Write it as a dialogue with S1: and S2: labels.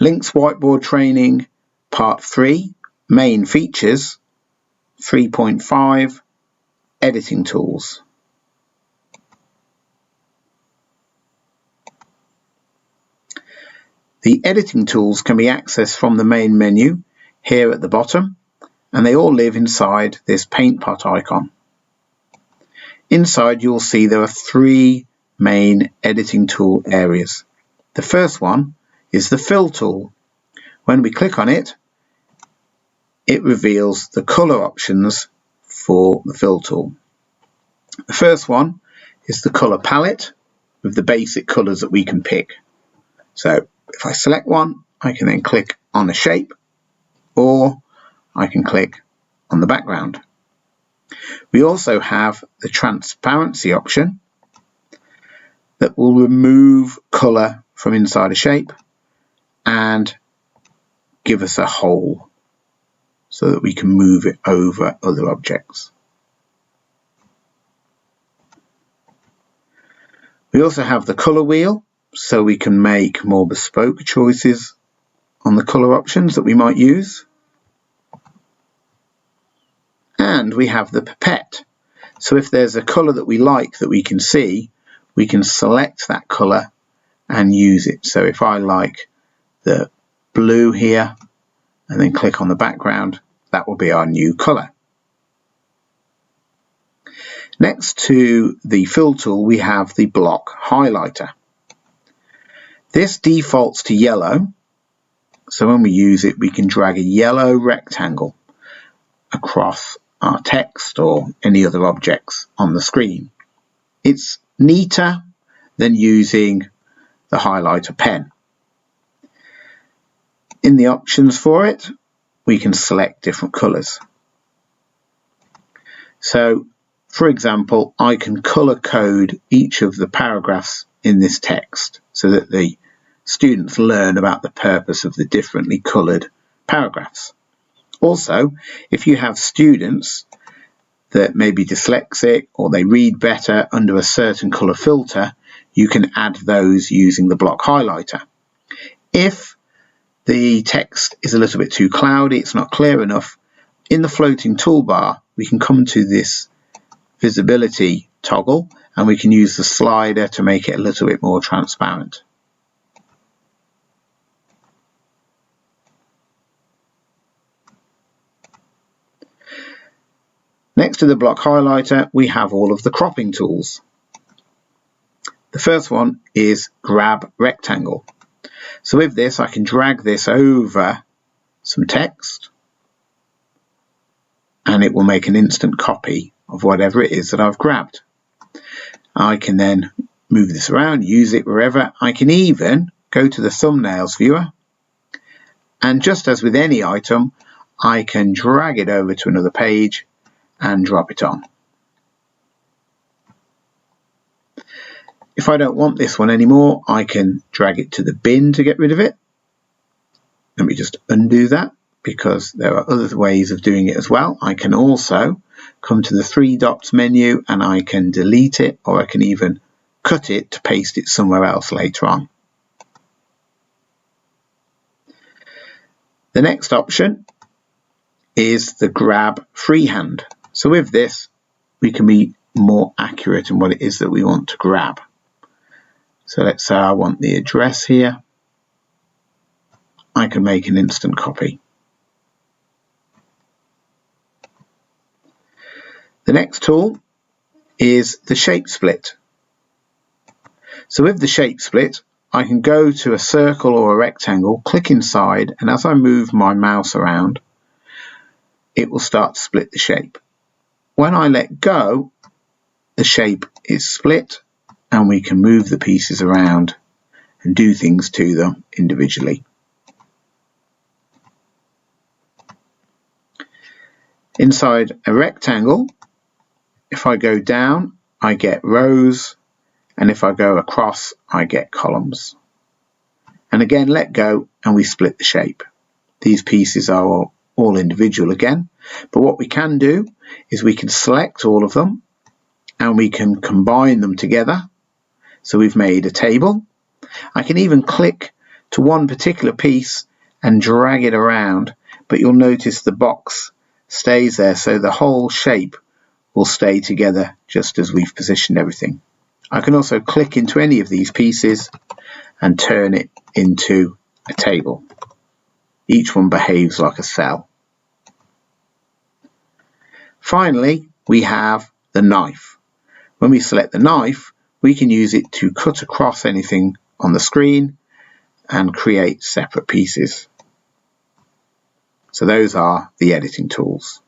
S1: Lynx Whiteboard Training Part 3, Main Features, 3.5, Editing Tools. The editing tools can be accessed from the main menu here at the bottom, and they all live inside this paint pot icon. Inside you'll see there are 3 main editing tool areas. The first one is the fill tool. When we click on it, it reveals the colour options for the fill tool. The first one is the colour palette with the basic colours that we can pick. So if I select one, I can then click on a shape, or I can click on the background. We also have the transparency option that will remove colour from inside a shape and give us a hole so that we can move it over other objects. We also have the colour wheel, so we can make more bespoke choices on the colour options that we might use. And we have the pipette, so if there's a colour that we like that we can see, we can select that colour and use it. So if I like the blue here and then click on the background, that will be our new colour. Next to the fill tool, we have the block highlighter. This defaults to yellow, so when we use it, we can drag a yellow rectangle across our text or any other objects on the screen. It's neater than using the highlighter pen. In the options for it, we can select different colours. So, for example, I can colour code each of the paragraphs in this text so that the students learn about the purpose of the differently coloured paragraphs. Also, if you have students that may be dyslexic or they read better under a certain colour filter, you can add those using the block highlighter. If the text is a little bit too cloudy, it's not clear enough, in the floating toolbar we can come to this visibility toggle and we can use the slider to make it a little bit more transparent. Next to the block highlighter, we have all of the cropping tools. The first one is grab rectangle. So with this, I can drag this over some text and it will make an instant copy of whatever it is that I've grabbed. I can then move this around, use it wherever. I can even go to the thumbnails viewer, and just as with any item, I can drag it over to another page and drop it on. If I don't want this one anymore, I can drag it to the bin to get rid of it. Let me just undo that, because there are other ways of doing it as well. I can also come to the 3 dots menu and I can delete it, or I can even cut it to paste it somewhere else later on. The next option is the grab freehand. So with this, we can be more accurate in what it is that we want to grab. So let's say I want the address here. I can make an instant copy. The next tool is the shape split. So with the shape split, I can go to a circle or a rectangle, click inside, and as I move my mouse around, it will start to split the shape. When I let go, the shape is split and we can move the pieces around and do things to them individually. Inside a rectangle, if I go down, I get rows, and if I go across, I get columns. And again, let go and we split the shape. These pieces are all individual again, but what we can do is we can select all of them and we can combine them together. So we've made a table. I can even click to one particular piece and drag it around, but you'll notice the box stays there, so the whole shape will stay together just as we've positioned everything. I can also click into any of these pieces and turn it into a table. Each one behaves like a cell. Finally, we have the knife. When we select the knife, we can use it to cut across anything on the screen and create separate pieces. So those are the editing tools.